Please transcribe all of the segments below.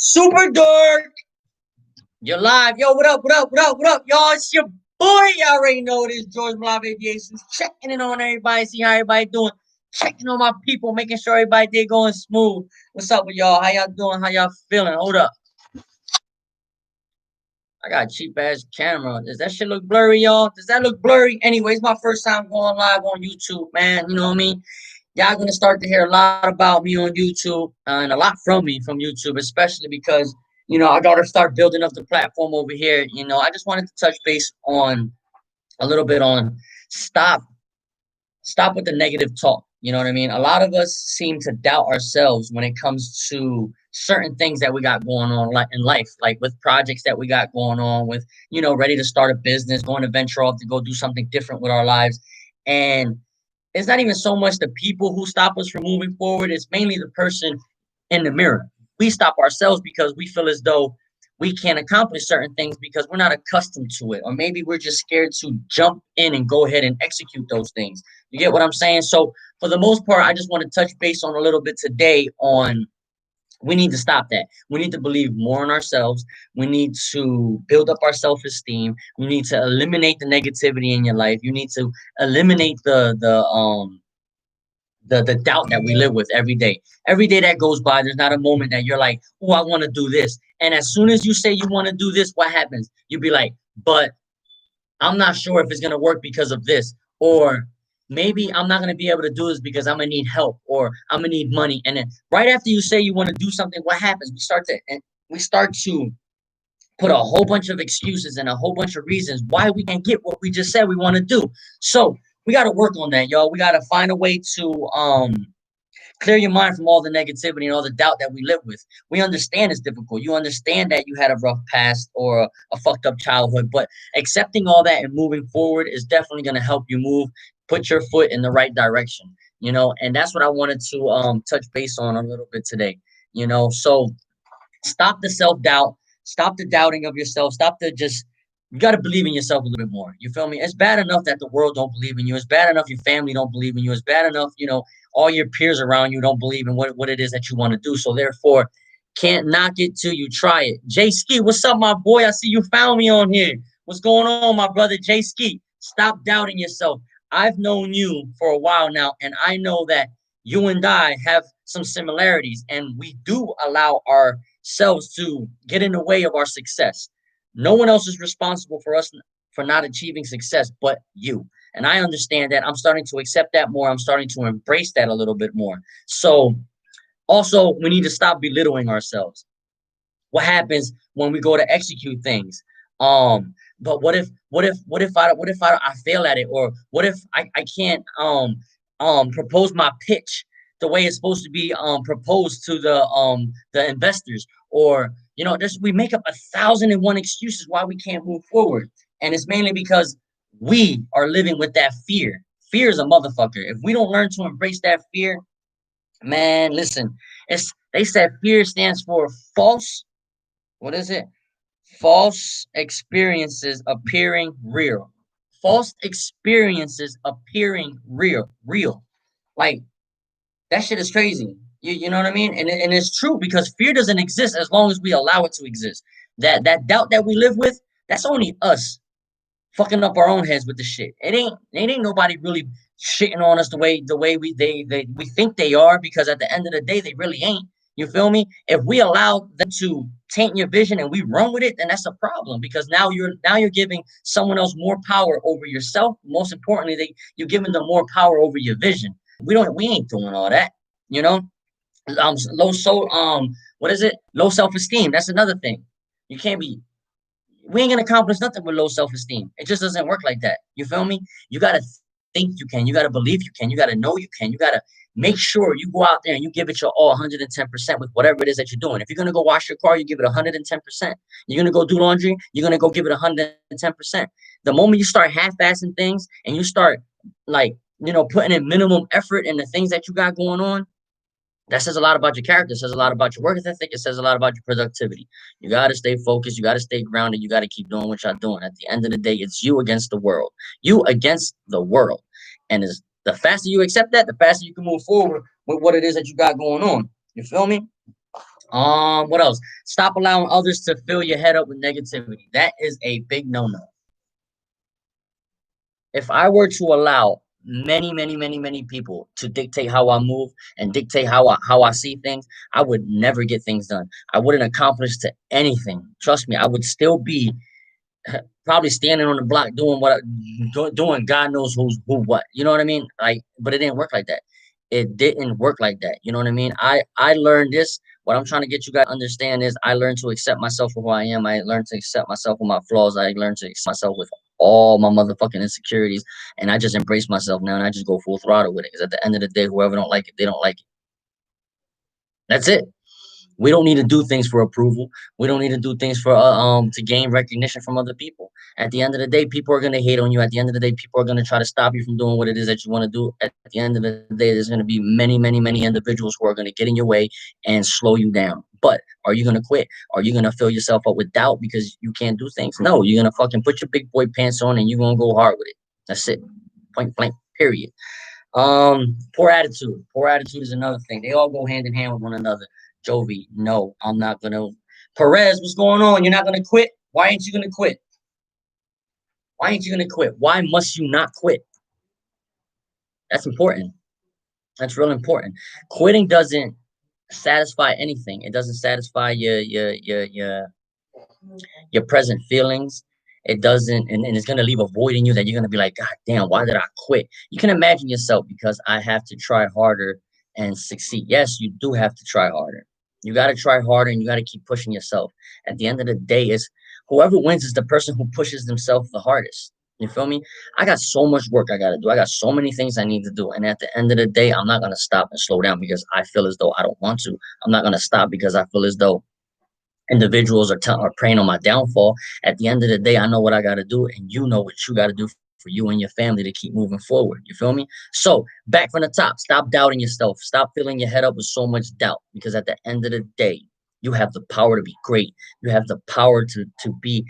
Super Dark. You're live. Yo, what up? What up? What up? What up? Y'all, it's your boy. Y'all already know this. George Malave Aviation's checking in on everybody, see how everybody doing. Checking on my people, making sure everybody did going smooth. What's up with y'all? How y'all doing? How y'all feeling? Hold up. I got a cheap ass camera. Does that shit look blurry, y'all? Does that look blurry? Anyways, my first time going live on YouTube, man. You know what I mean? Y'all gonna start to hear a lot about me on YouTube and a lot from me from YouTube, especially because I gotta start building up the platform over here. I just wanted to touch base on a little bit on stop stop with the negative talk. You know what I mean? A lot of us seem to doubt ourselves when it comes to certain things that we got going on like in life, like with projects that we got going on with, ready to start a business, going to venture off to go do something different with our lives. And it's not even so much the people who stop us from moving forward, it's mainly the person in the mirror. We stop ourselves because we feel as though we can't accomplish certain things because we're not accustomed to it, or maybe we're just scared to jump in and go ahead and execute those things. You get what I'm saying? So for the most part, I just want to touch base on a little bit today on we need to stop that. We need to believe more in ourselves. We need to build up our self-esteem. We need to eliminate the negativity in your life. You need to eliminate the doubt that we live with every day. Every day that goes by, there's not a moment that you're like, oh, I want to do this. And as soon as you say you want to do this, what happens? You'll be like, but I'm not sure if it's gonna work because of this, or maybe I'm not gonna be able to do this because I'm gonna need help or I'm gonna need money. And then right after you say you want to do something, what happens? We start to put a whole bunch of excuses and a whole bunch of reasons why we can't get what we just said we want to do. So we got to work on that, y'all. We got to find a way to clear your mind from all the negativity and all the doubt that we live with. We understand it's difficult. You understand that you had a rough past or a fucked up childhood, but accepting all that and moving forward is definitely going to help you move, put your foot in the right direction, and that's what I wanted to touch base on a little bit today, so stop the self-doubt, stop the doubting of yourself, stop the just you got to believe in yourself a little bit more. You feel me? It's bad enough that the world don't believe in you. It's bad enough your family don't believe in you. It's bad enough, all your peers around you don't believe in what it is that you want to do. So therefore, can't knock it till you try it. Jay Ski, what's up, my boy? I see you found me on here. What's going on, my brother Jay Ski? Stop doubting yourself. I've known you for a while now, and I know that you and I have some similarities, and we do allow ourselves to get in the way of our success. No one else is responsible for us for not achieving success but you. And I understand that. I'm starting to accept that more. I'm starting to embrace that a little bit more. So also, we need to stop belittling ourselves. What happens when we go to execute things? But what if I fail at it, or what if I can't propose my pitch the way it's supposed to be proposed to the investors, or just we make up 1,001 excuses why we can't move forward, and it's mainly because we are living with that fear. Fear is a motherfucker. If we don't learn to embrace that fear, man, listen, they said fear stands for false. What is it? False experiences appearing real. False experiences appearing real. Real. Like that shit is crazy. You know what I mean? And it's true because fear doesn't exist as long as we allow it to exist. That doubt that we live with, that's only us fucking up our own heads with the shit. It ain't nobody really shitting on us the way we think they are, because at the end of the day they really ain't. You feel me? If we allow them to taint your vision and we run with it, then that's a problem, because now you're giving someone else more power over yourself. Most importantly, you're giving them more power over your vision. We ain't doing all that, you know. Low so what is it? Low self-esteem. That's another thing. You can't be we ain't gonna accomplish nothing with low self-esteem. It just doesn't work like that. You feel me? You gotta think you can. You gotta believe you can. You gotta know you can. You gotta make sure you go out there and you give it your all 110% with whatever it is that you're doing. If you're gonna go wash your car, you give it 110%. You're gonna go do laundry, you're gonna go give it 110%. The moment you start half-assing things and you start like putting in minimum effort in the things that you got going on, that says a lot about your character. It says a lot about your work ethic. It says a lot about your productivity. You got to stay focused. You got to stay grounded. You got to keep doing what you're doing. At the end of the day, it's you against the world. You against the world. And the faster you accept that, the faster you can move forward with what it is that you got going on. You feel me? What else? Stop allowing others to fill your head up with negativity. That is a big no-no. If I were to allow many people to dictate how I move and dictate how I see things, I would never get things done. I wouldn't accomplish to anything. Trust me, I would still be probably standing on the block doing doing God knows who what. You know what I mean? Like, but it didn't work like that. It didn't work like that. You know what I mean? I learned this. What I'm trying to get you guys to understand is I learned to accept myself for who I am. I learned to accept myself with my flaws. I learned to accept myself with all my motherfucking insecurities, and I just embrace myself now, and I just go full throttle with it. Because at the end of the day, whoever don't like it, they don't like it. That's it. We don't need to do things for approval. We don't need to do things for to gain recognition from other people. At the end of the day, people are gonna hate on you. At the end of the day, people are gonna try to stop you from doing what it is that you want to do. At the end of the day, there's gonna be many individuals who are gonna get in your way and slow you down. But are you gonna quit? Are you gonna fill yourself up with doubt because you can't do things? No, you're gonna fucking put your big boy pants on and you're gonna go hard with it. That's it. Point blank. Period. Poor attitude. Poor attitude is another thing. They all go hand in hand with one another. Jovi, no, I'm not gonna. Perez, what's going on? You're not gonna quit? Why ain't you gonna quit? Why ain't you gonna quit? Why must you not quit? That's important. That's real important. Quitting doesn't satisfy anything. It doesn't satisfy your present feelings. It doesn't, and it's gonna leave a void in you that you're gonna be like, God damn, why did I quit? You can imagine yourself because I have to try harder and succeed. Yes, you do have to try harder. You gotta try harder and you gotta keep pushing yourself. At the end of the day, is whoever wins is the person who pushes themselves the hardest. You feel me? I got so much work I gotta do. I got so many things I need to do. And at the end of the day, I'm not gonna stop and slow down because I feel as though I don't want to. I'm not gonna stop because I feel as though individuals are preying on my downfall. At the end of the day, I know what I got to do, and you know what you got to do for you and your family to keep moving forward. You feel me? So back from the top, stop doubting yourself. Stop filling your head up with so much doubt, because at the end of the day, you have the power to be great. You have the power to be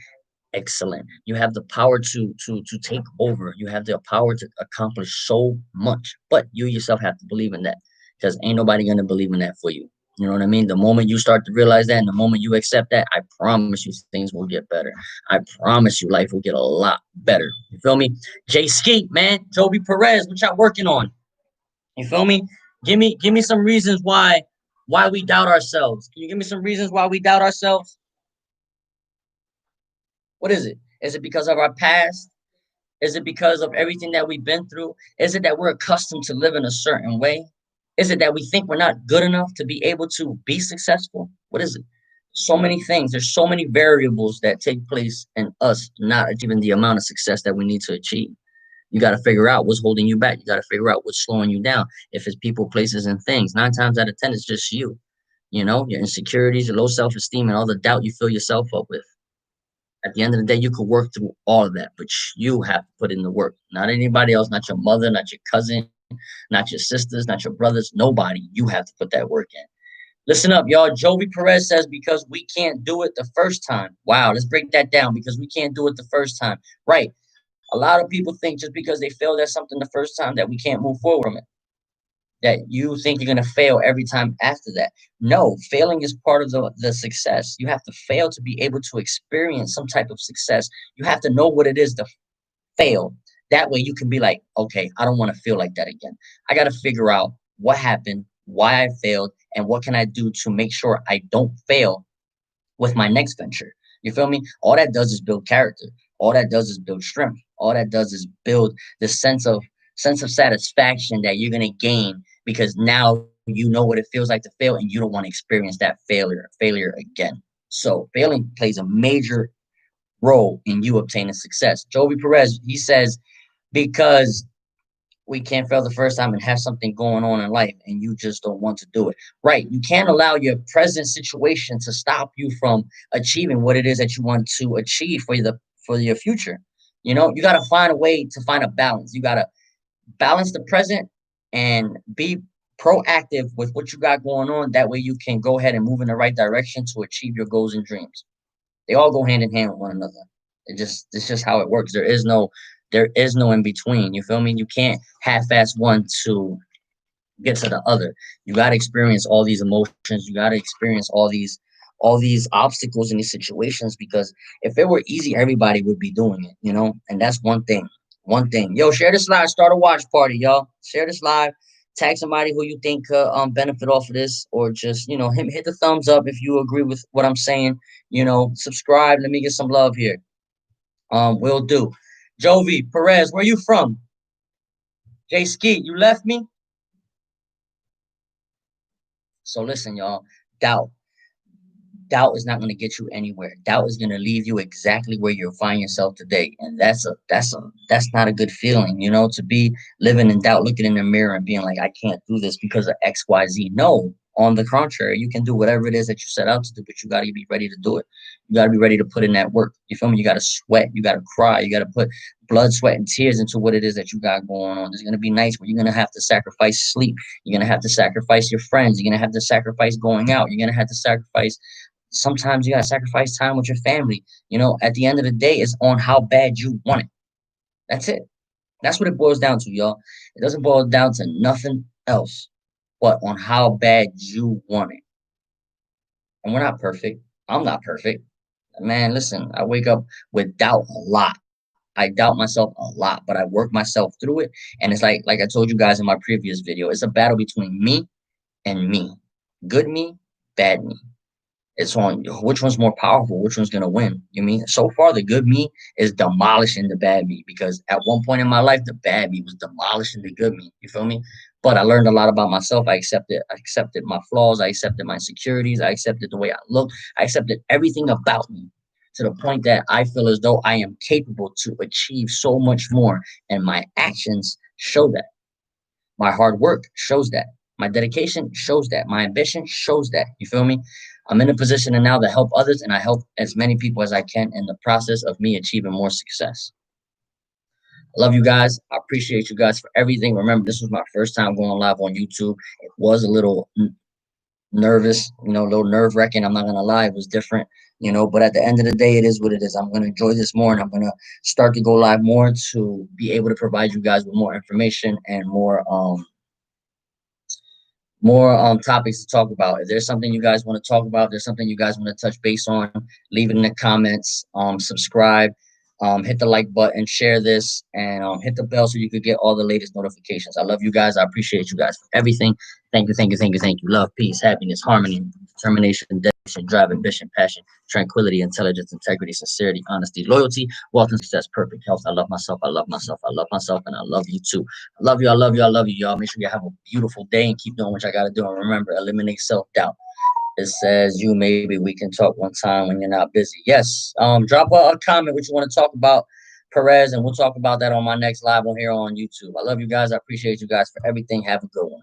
excellent. You have the power to take over. You have the power to accomplish so much. But you yourself have to believe in that, because ain't nobody gonna believe in that for you. You know what I mean? The moment you start to realize that and the moment you accept that, I promise you things will get better. I promise you life will get a lot better. You feel me? Jay Skeet, man, Joby Perez, what y'all working on? You feel me? Give me some reasons why we doubt ourselves. Can you give me some reasons why we doubt ourselves? What is it? Is it because of our past? Is it because of everything that we've been through? Is it that we're accustomed to living a certain way? Is it that we think we're not good enough to be able to be successful? What is it? So many things. There's so many variables that take place in us not achieving the amount of success that we need to achieve. You got to figure out what's holding you back. You got to figure out what's slowing you down. If it's people, places, and things, 9 times out of 10, it's just you. You know, your insecurities, your low self-esteem, and all the doubt you fill yourself up with. At the end of the day, you could work through all of that, but you have to put in the work. Not anybody else, not your mother, not your cousin, not your sisters, not your brothers, nobody. You have to put that work in. Listen up, y'all. Jovi Perez says because we can't do it the first time. Wow, let's break that down. Because we can't do it the first time. Right. A lot of people think just because they failed at something the first time that we can't move forward from it, that you think you're going to fail every time after that. No, failing is part of the success. You have to fail to be able to experience some type of success. You have to know what it is to fail. That way you can be like, okay, I don't want to feel like that again. I got to figure out what happened, why I failed, and what can I do to make sure I don't fail with my next venture. You feel me? All that does is build character. All that does is build strength. All that does is build the sense of satisfaction that you're gonna gain because now you know what it feels like to fail and you don't want to experience that failure again. So failing plays a major role in you obtaining success. Joby Perez, he says, because we can't fail the first time and have something going on in life and you just don't want to do it. Right. You can't allow your present situation to stop you from achieving what it is that you want to achieve for your future. You know, you got to find a way to find a balance. You got to balance the present and be proactive with what you got going on. That way you can go ahead and move in the right direction to achieve your goals and dreams. They all go hand in hand with one another. It's just how it works. There is no in between. You feel me? You can't half-ass one to get to the other. You got to experience all these emotions. You got to experience all these obstacles in these situations, because if it were easy, everybody would be doing it, you know? And that's one thing. One thing. Yo, share this live. Start a watch party, y'all. Share this live. Tag somebody who you think could benefit off of this, or just, you know, hit the thumbs up if you agree with what I'm saying. You know, subscribe. Let me get some love here. Will do. Jovi Perez, where you from? Jay Skeet, you left me. So listen, y'all. Doubt. Doubt is not going to get you anywhere. Doubt is going to leave you exactly where you find yourself today, and that's not a good feeling, you know, to be living in doubt, looking in the mirror and being like, I can't do this because of XYZ. No, on the contrary, you can do whatever it is that you set out to do, but you got to be ready to do it. You got to be ready to put in that work. You feel me? You got to sweat. You got to cry. You got to put blood, sweat, and tears into what it is that you got going on. There's going to be nights where you're going to have to sacrifice sleep. You're going to have to sacrifice your friends. You're going to have to sacrifice going out. You're going to have to sacrifice, sometimes you gotta sacrifice time with your family. You know, at the end of the day, it's on how bad you want it. That's it. That's what it boils down to, y'all. It doesn't boil down to nothing else but on how bad you want it. And we're not perfect. I'm not perfect. Man, listen, I wake up with doubt a lot. I doubt myself a lot, but I work myself through it. And it's like I told you guys in my previous video, it's a battle between me and me. Good me, bad me. It's on which one's more powerful, which one's gonna win. You mean so far the good me is demolishing the bad me, because at one point in my life the bad me was demolishing the good me. You feel me? But I learned a lot about myself. I accepted my flaws, I accepted my insecurities, I accepted the way I look, I accepted everything about me, to the point that I feel as though I am capable to achieve so much more. And my actions show that. My hard work shows that. My dedication shows that. My ambition shows that. You feel me? I'm in a position now to help others, and I help as many people as I can in the process of me achieving more success. I love you guys. I appreciate you guys for everything. Remember, this was my first time going live on YouTube. It was a little nervous, you know, a little nerve wracking. I'm not going to lie. It was different, you know, but at the end of the day, it is what it is. I'm going to enjoy this more, and I'm going to start to go live more to be able to provide you guys with more information and more topics to talk about. If there's something you guys want to talk about, if there's something you guys want to touch base on, leave it in the comments. Subscribe, hit the like button, share this, and hit the bell so you could get all the latest notifications. I love you guys. I appreciate you guys for everything. Thank you, thank you, thank you, thank you. Love, peace, happiness, harmony, determination, dedication, drive, ambition, passion, tranquility, intelligence, integrity, sincerity, honesty, loyalty, wealth, and success, perfect health. I love myself. I love myself. I love myself, and I love you too. I love you. I love you. I love you, y'all. Make sure you have a beautiful day and keep doing what I got to do. And remember, eliminate self-doubt. It says, you, maybe we can talk one time when you're not busy. Yes. Drop a comment what you want to talk about, Perez, and we'll talk about that on my next live on here on YouTube. I love you guys. I appreciate you guys for everything. Have a good one.